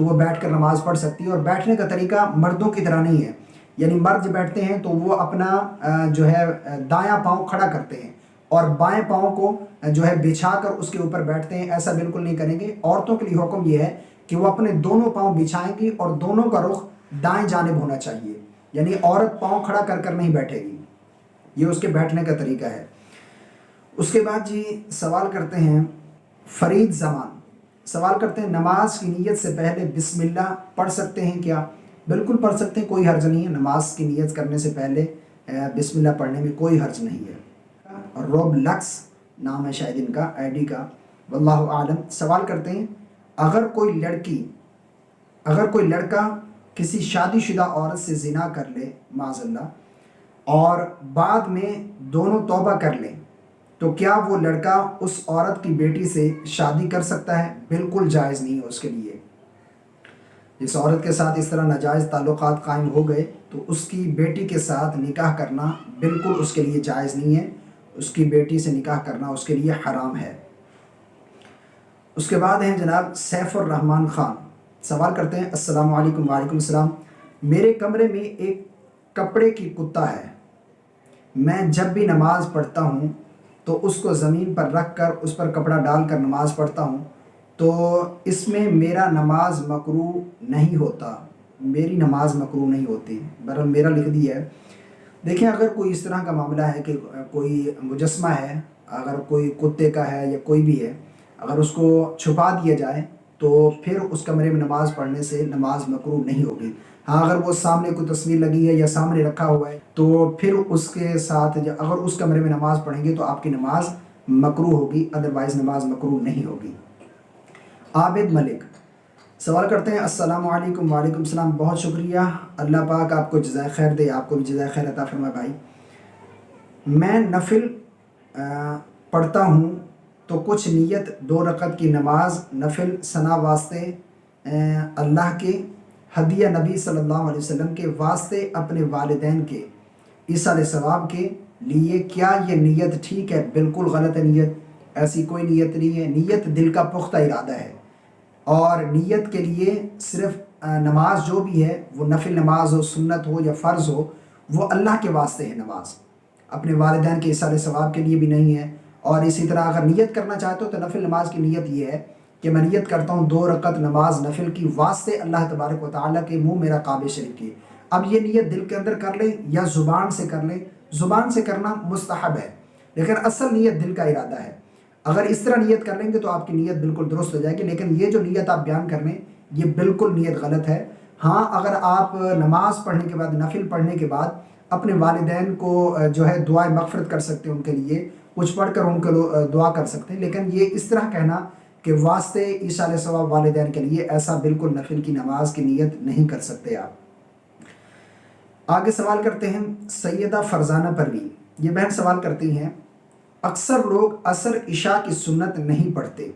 تو وہ بیٹھ کر نماز پڑھ سکتی ہے. اور بیٹھنے کا طریقہ مردوں کی طرح نہیں ہے، یعنی مرد جب بیٹھتے ہیں تو وہ اپنا جو ہے دایاں پاؤں کھڑا کرتے ہیں اور بائیں پاؤں کو جو ہے بچھا کر اس کے اوپر بیٹھتے ہیں. ایسا بالکل نہیں کریں گے. عورتوں کے لیے حکم یہ ہے کہ وہ اپنے دونوں پاؤں بچھائیں گی اور دونوں کا رخ دائیں جانب ہونا چاہیے، یعنی عورت پاؤں کھڑا کر کر نہیں بیٹھے گی. یہ اس کے بیٹھنے کا طریقہ ہے. اس کے بعد جی سوال کرتے ہیں فرید زمان، سوال کرتے ہیں نماز کی نیت سے پہلے بسم اللہ پڑھ سکتے ہیں کیا؟ بالکل پڑھ سکتے ہیں، کوئی حرج نہیں ہے. نماز کی نیت کرنے سے پہلے بسم اللہ پڑھنے میں کوئی حرج نہیں ہے. روب لکس نام ہے شاید ان کا آئی ڈی کا، واللہ عالم. سوال کرتے ہیں اگر کوئی لڑکا کسی شادی شدہ عورت سے زنا کر لے معاذ اللہ اور بعد میں دونوں توبہ کر لیں تو کیا وہ لڑکا اس عورت کی بیٹی سے شادی کر سکتا ہے؟ بالکل جائز نہیں ہے اس کے لیے. جس عورت کے ساتھ اس طرح ناجائز تعلقات قائم ہو گئے تو اس کی بیٹی کے ساتھ نکاح کرنا بالکل اس کے لیے جائز نہیں ہے. اس کی بیٹی سے نکاح کرنا اس کے لیے حرام ہے. اس کے بعد ہیں جناب سیف الرحمن خان، سوال کرتے ہیں السلام علیکم. وعلیکم السلام. میرے کمرے میں ایک کپڑے کی کتا ہے. میں جب بھی نماز پڑھتا ہوں تو اس کو زمین پر رکھ کر اس پر کپڑا ڈال کر نماز پڑھتا ہوں، تو اس میں میرا نماز مکروہ نہیں ہوتا؟ میری نماز مکروہ نہیں ہوتی. بہرحال میرا لکھ دیا ہے. دیکھیں اگر کوئی اس طرح کا معاملہ ہے کہ کوئی مجسمہ ہے، اگر کوئی کتے کا ہے یا کوئی بھی ہے، اگر اس کو چھپا دیا جائے تو پھر اس کمرے میں نماز پڑھنے سے نماز مکروہ نہیں ہوگی. ہاں اگر وہ سامنے کوئی تصویر لگی ہے یا سامنے رکھا ہوا ہے تو پھر اس کے ساتھ اگر اس کمرے میں نماز پڑھیں گے تو آپ کی نماز مکروہ ہوگی، ادروائز نماز مکروہ نہیں ہوگی. عابد ملک سوال کرتے ہیں السلام علیکم. وعلیکم السلام. بہت شکریہ، اللہ پاک آپ کو جزائے خیر دے، آپ کو بھی جزائے خیر عطا فرمائے. بھائی میں نفل پڑھتا ہوں تو کچھ نیت 2 رکعت کی نماز نفل ثنا واسطے اللہ کے، ہدیہ نبی صلی اللہ علیہ وسلم کے واسطے، اپنے والدین کے ایصال ثواب کے لیے، کیا یہ نیت ٹھیک ہے؟ بالکل غلط ہے نیت. ایسی کوئی نیت نہیں ہے. نیت دل کا پختہ ارادہ ہے، اور نیت کے لیے صرف نماز جو بھی ہے وہ نفل نماز ہو، سنت ہو یا فرض ہو، وہ اللہ کے واسطے ہے. نماز اپنے والدین کے ایصال ثواب کے لیے بھی نہیں ہے. اور اسی طرح اگر نیت کرنا چاہتے ہو تو نفل نماز کی نیت یہ ہے کہ میں نیت کرتا ہوں 2 رکعت نماز نفل کی واسطے اللہ تبارک و تعالیٰ کے منہ میرا کعبہ شریف کی. اب یہ نیت دل کے اندر کر لیں یا زبان سے کر لیں. زبان سے کرنا مستحب ہے، لیکن اصل نیت دل کا ارادہ ہے. اگر اس طرح نیت کر لیں گے تو آپ کی نیت بالکل درست ہو جائے گی، لیکن یہ جو نیت آپ بیان کر لیں یہ بالکل نیت غلط ہے. ہاں اگر آپ نماز پڑھنے کے بعد، نفل پڑھنے کے بعد اپنے والدین کو جو ہے دعائیں مغفرت کر سکتے ہیں، ان کے لیے کچھ پڑھ کر ان کو دعا کر سکتے ہیں، لیکن یہ اس طرح کہنا کہ واسطے ایصال ثواب والدین کے لیے، ایسا بالکل نفل کی نماز کی نیت نہیں کر سکتے آپ. آگے سوال کرتے ہیں سیدہ فرزانہ پروین. یہ بہن سوال کرتی ہیں اکثر لوگ عصر عشاء کی سنت نہیں پڑھتے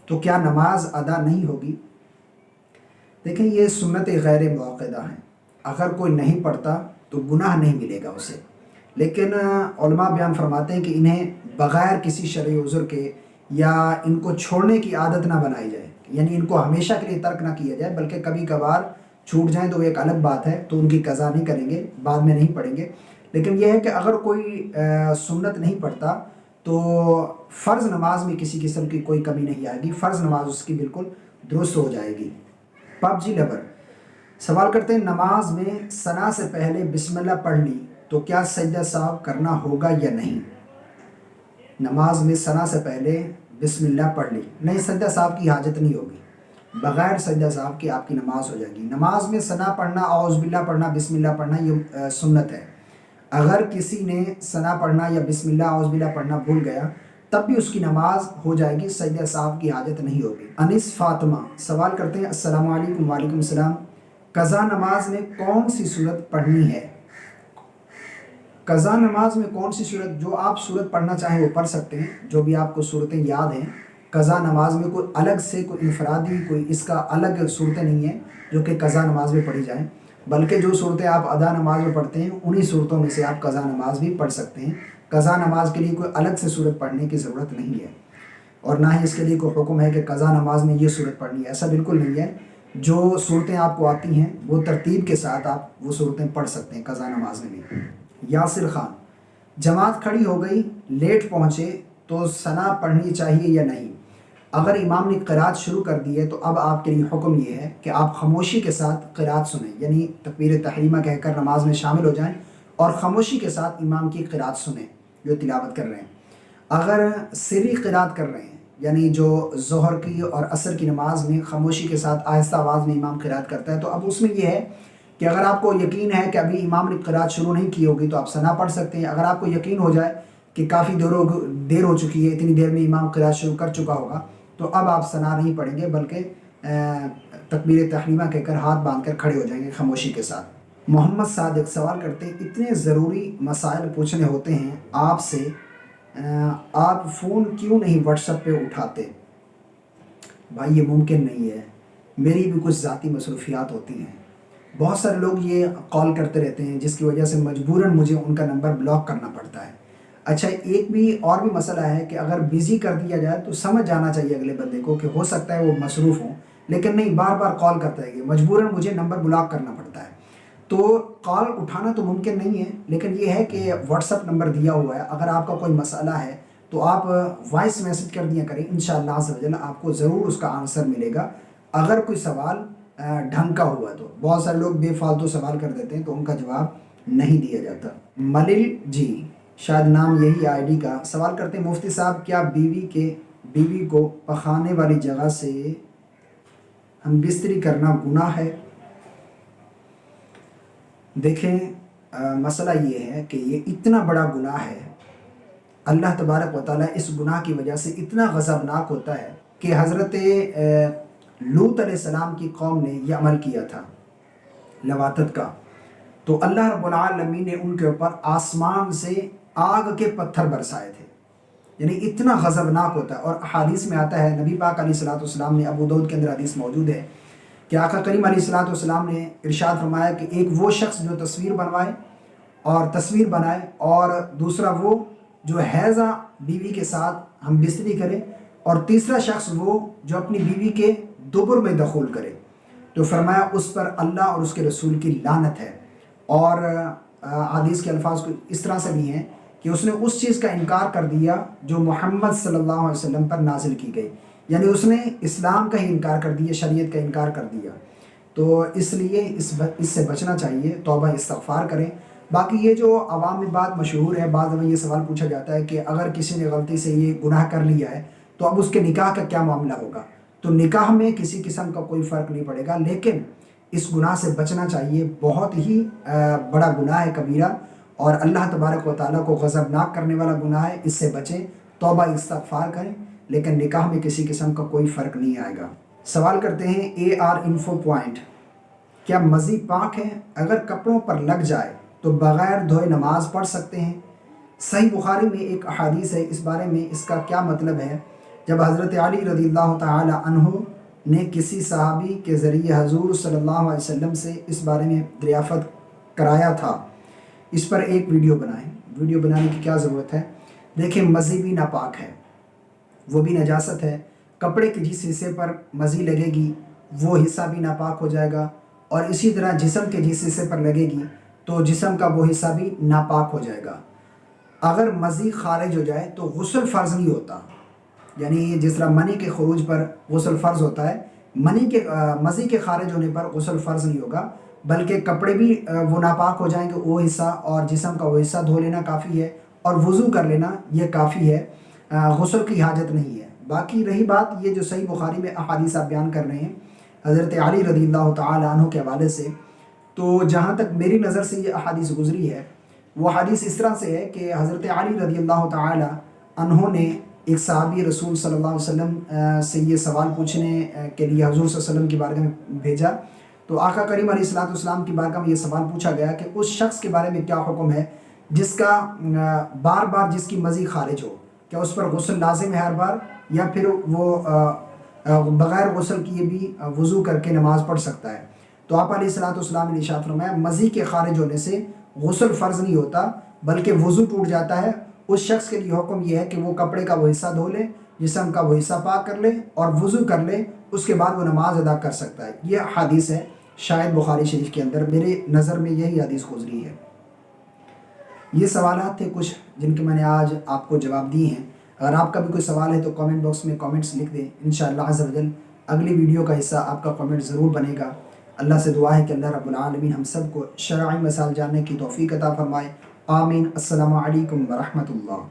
تو کیا نماز ادا نہیں ہوگی؟ دیکھیں یہ سنت غیر موقدہ ہیں. اگر کوئی نہیں پڑھتا تو گناہ نہیں ملے گا اسے، لیکن علماء بیان فرماتے ہیں کہ انہیں بغیر کسی شرعی عذر کے یا ان کو چھوڑنے کی عادت نہ بنائی جائے، یعنی ان کو ہمیشہ کے لیے ترک نہ کیا جائے، بلکہ کبھی کبھار چھوٹ جائیں تو ایک الگ بات ہے، تو ان کی قضا نہیں کریں گے، بعد میں نہیں پڑھیں گے. لیکن یہ ہے کہ اگر کوئی سنت نہیں پڑھتا تو فرض نماز میں کسی قسم کی کوئی کمی نہیں آئے گی، فرض نماز اس کی بالکل درست ہو جائے گی. پب جی لبر سوال کرتے ہیں نماز میں ثنا سے پہلے بسم اللہ پڑھ لی تو کیا سجدہ سہو کرنا ہوگا یا نہیں؟ نماز میں ثنا سے پہلے بسم اللہ پڑھ لی، نہیں، سجدہ سہو کی حاجت نہیں ہوگی، بغیر سجدہ سہو کی آپ کی نماز ہو جائے گی. نماز میں ثنا پڑھنا، اعوذ باللہ پڑھنا، بسم اللہ پڑھنا یہ سنت ہے. اگر کسی نے ثنا پڑھنا یا بسم اللہ اعوذ باللہ پڑھنا بھول گیا تب بھی اس کی نماز ہو جائے گی، سجدہ سہو کی حاجت نہیں ہوگی. انیس فاطمہ سوال کرتے ہیں السلام علیکم. وعلیکم السلام. قضا نماز میں کون سی صورت پڑھنی ہے؟ قضا نماز میں کون سی صورت، جو آپ صورت پڑھنا چاہیں وہ پڑھ سکتے ہیں، جو بھی آپ کو صورتیں یاد ہیں. قضا نماز میں کوئی الگ سے کوئی انفرادی کوئی اس کا الگ صورتیں نہیں ہیں جو کہ قضا نماز میں پڑھی جائیں، بلکہ جو صورتیں آپ ادا نماز میں پڑھتے ہیں انہی صورتوں میں سے آپ قضا نماز بھی پڑھ سکتے ہیں. قضا نماز کے لیے کوئی الگ سے صورت پڑھنے کی ضرورت نہیں ہے، اور نہ ہی اس کے لیے کوئی حکم ہے کہ قضا نماز میں یہ صورت پڑھنی ہے، ایسا بالکل نہیں ہے. جو صورتیں آپ کو آتی ہیں وہ ترتیب کے ساتھ آپ وہ صورتیں پڑھ سکتے ہیں قضاء نماز میں بھی۔ یاسر خان، جماعت کھڑی ہو گئی، لیٹ پہنچے تو ثنا پڑھنی چاہیے یا نہیں؟ اگر امام نے قرات شروع کر دی ہے تو اب آپ کے لیے حکم یہ ہے کہ آپ خاموشی کے ساتھ قرات سنیں، یعنی تکبیر تحریمہ کہہ کر نماز میں شامل ہو جائیں اور خاموشی کے ساتھ امام کی قرات سنیں جو تلاوت کر رہے ہیں۔ اگر سری قرات کر رہے ہیں، یعنی جو ظہر کی اور عصر کی نماز میں خاموشی کے ساتھ آہستہ آواز میں امام قرات کرتا ہے، تو اب اس میں یہ ہے کہ اگر آپ کو یقین ہے کہ ابھی امام نے قرات شروع نہیں کی ہوگی تو آپ ثنا پڑھ سکتے ہیں۔ اگر آپ کو یقین ہو جائے کہ کافی دیر ہو چکی ہے، اتنی دیر میں امام قرات شروع کر چکا ہوگا، تو اب آپ ثنا نہیں پڑھیں گے بلکہ تکبیر تحریمہ کہہ کر ہاتھ باندھ کر کھڑے ہو جائیں گے خاموشی کے ساتھ۔ محمد صادق سوال کرتے ہیں، اتنے ضروری مسائل پوچھنے ہوتے ہیں آپ سے، آپ فون کیوں نہیں واٹس ایپ پہ اٹھاتے؟ بھائی یہ ممکن نہیں ہے، میری بھی کچھ ذاتی مصروفیات ہوتی ہیں۔ بہت سارے لوگ یہ کال کرتے رہتے ہیں جس کی وجہ سے مجبوراً مجھے ان کا نمبر بلاک کرنا پڑتا ہے۔ اچھا، ایک بھی اور بھی مسئلہ ہے کہ اگر بزی کر دیا جائے تو سمجھ جانا چاہیے اگلے بندے کو کہ ہو سکتا ہے وہ مصروف ہوں، لیکن نہیں، بار بار کال کرتا ہے کہ مجبوراً مجھے نمبر بلاک کرنا پڑتا ہے۔ تو کال اٹھانا تو ممکن نہیں ہے، لیکن یہ ہے کہ واٹس ایپ نمبر دیا ہوا ہے، اگر آپ کا کوئی مسئلہ ہے تو آپ وائس میسج کر دیا کریں، انشاءاللہ عز و جل آپ کو ضرور اس کا آنسر ملے گا اگر کوئی سوال ڈھنگ کا ہوا تو۔ بہت سارے لوگ بے فالتو سوال کر دیتے ہیں تو ان کا جواب نہیں دیا جاتا۔ ملل جی، شاید نام یہی آئی ڈی کا، سوال کرتے ہیں، مفتی صاحب کیا بیوی کو پخانے والی جگہ سے ہم بستری کرنا گناہ ہے؟ دیکھیں، مسئلہ یہ ہے کہ یہ اتنا بڑا گناہ ہے، اللہ تبارک و تعالیٰ اس گناہ کی وجہ سے اتنا غضبناک ہوتا ہے کہ حضرت لوط علیہ السلام کی قوم نے یہ عمل کیا تھا لواطت کا، تو اللہ رب العالمین نے ان کے اوپر آسمان سے آگ کے پتھر برسائے تھے، یعنی اتنا غضبناک ہوتا ہے۔ اور حدیث میں آتا ہے، نبی پاک علیہ الصلوۃ والسلام نے، ابو داؤد کے اندر حدیث موجود ہے کہ آقا کریم علیہ الصلوۃ والسلام نے ارشاد فرمایا کہ ایک وہ شخص جو تصویر بنائے اور دوسرا وہ جو حیضہ بیوی کے ساتھ ہم بستری کرے، اور تیسرا شخص وہ جو اپنی بیوی کے دبر میں دخول کرے، تو فرمایا اس پر اللہ اور اس کے رسول کی لعنت ہے۔ اور حدیث کے الفاظ اس طرح سے بھی ہیں کہ اس نے اس چیز کا انکار کر دیا جو محمد صلی اللہ علیہ وسلم پر نازل کی گئی، یعنی اس نے اسلام کا ہی انکار کر دیا، شریعت کا انکار کر دیا۔ تو اس لیے اس سے بچنا چاہیے، توبہ استغفار کریں۔ باقی یہ جو عوام میں بات مشہور ہے، بعض میں یہ سوال پوچھا جاتا ہے کہ اگر کسی نے غلطی سے یہ گناہ کر لیا ہے تو اب اس کے نکاح کا کیا معاملہ ہوگا؟ تو نکاح میں کسی قسم کا کوئی فرق نہیں پڑے گا، لیکن اس گناہ سے بچنا چاہیے، بہت ہی بڑا گناہ ہے کبیرہ، اور اللہ تبارک و تعالیٰ کو غضبناک کرنے والا گناہ ہے، اس سے بچیں، توبہ استغفار کریں، لیکن نکاح میں کسی قسم کا کوئی فرق نہیں آئے گا۔ سوال کرتے ہیں AR انفو پوائنٹ، کیا مزی پاک ہے؟ اگر کپڑوں پر لگ جائے تو بغیر دھوئے نماز پڑھ سکتے ہیں؟ صحیح بخاری میں ایک احادیث ہے اس بارے میں، اس کا کیا مطلب ہے؟ جب حضرت علی رضی اللہ تعالی عنہ نے کسی صحابی کے ذریعے حضور صلی اللہ علیہ وسلم سے اس بارے میں دریافت کرایا تھا، اس پر ایک ویڈیو بنائیں۔ ویڈیو بنانے کی کیا ضرورت ہے؟ دیکھیں، مزی بھی ناپاک ہے، وہ بھی نجاست ہے، کپڑے کے جس حصے پر مزی لگے گی وہ حصہ بھی ناپاک ہو جائے گا، اور اسی طرح جسم کے جس حصے پر لگے گی تو جسم کا وہ حصہ بھی ناپاک ہو جائے گا۔ اگر مزی خارج ہو جائے تو غسل فرض نہیں ہوتا، یعنی جس طرح منی کے خروج پر غسل فرض ہوتا ہے، مزی کے خارج ہونے پر غسل فرض نہیں ہوگا، بلکہ کپڑے بھی وہ ناپاک ہو جائیں گے وہ حصہ، اور جسم کا وہ حصہ دھو لینا کافی ہے، اور وضو کر لینا یہ کافی ہے، غسل کی حاجت نہیں ہے۔ باقی رہی بات یہ جو صحیح بخاری میں احادیث آپ بیان کر رہے ہیں حضرت علی رضی اللہ تعالی عنہ کے حوالے سے، تو جہاں تک میری نظر سے یہ احادیث گزری ہے، وہ حدیث اس طرح سے ہے کہ حضرت علی رضی اللہ تعالی عنہ نے ایک صحابی رسول صلی اللہ علیہ وسلم سے یہ سوال پوچھنے کے لیے حضور صلی اللہ علیہ وسلم کی بارگاہ میں بھیجا، تو آقا کریم علیہ الصلوۃ والسلام کی بارگاہ میں یہ سوال پوچھا گیا کہ اس شخص کے بارے میں کیا حکم ہے جس کا بار بار جس کی مزی خارج ہو، کیا اس پر غسل لازم ہے ہر بار، یا پھر وہ بغیر غسل کیے بھی وضو کر کے نماز پڑھ سکتا ہے؟ تو آپ علیہ الصلوۃ والسلام نے ارشاد فرمایا، مزی کے خارج ہونے سے غسل فرض نہیں ہوتا بلکہ وضو ٹوٹ جاتا ہے۔ اس شخص کے لیے حکم یہ ہے کہ وہ کپڑے کا وہ حصہ دھو لے، جسم کا وہ حصہ پاک کر لے اور وضو کر لے، اس کے بعد وہ نماز ادا کر سکتا ہے. یہ حدیث ہے شاید بخاری شریف کے اندر، میرے نظر میں یہی حدیث گزری ہے. یہ سوالات تھے کچھ جن کے میں نے آج آپ کو جواب دیے ہیں. اگر آپ کا بھی کوئی سوال ہے تو کامنٹ باکس میں کامنٹس لکھ دیں. انشاءاللہ عز و جل اگلی ویڈیو کا حصہ آپ کا کامنٹ ضرور بنے گا. اللہ سے دعا ہے کہ اللہ رب العالمین ہم سب کو شرعی مسائل جاننے کی توفیق عطا فرمائے. آمین. السلام علیکم ورحمۃ اللہ.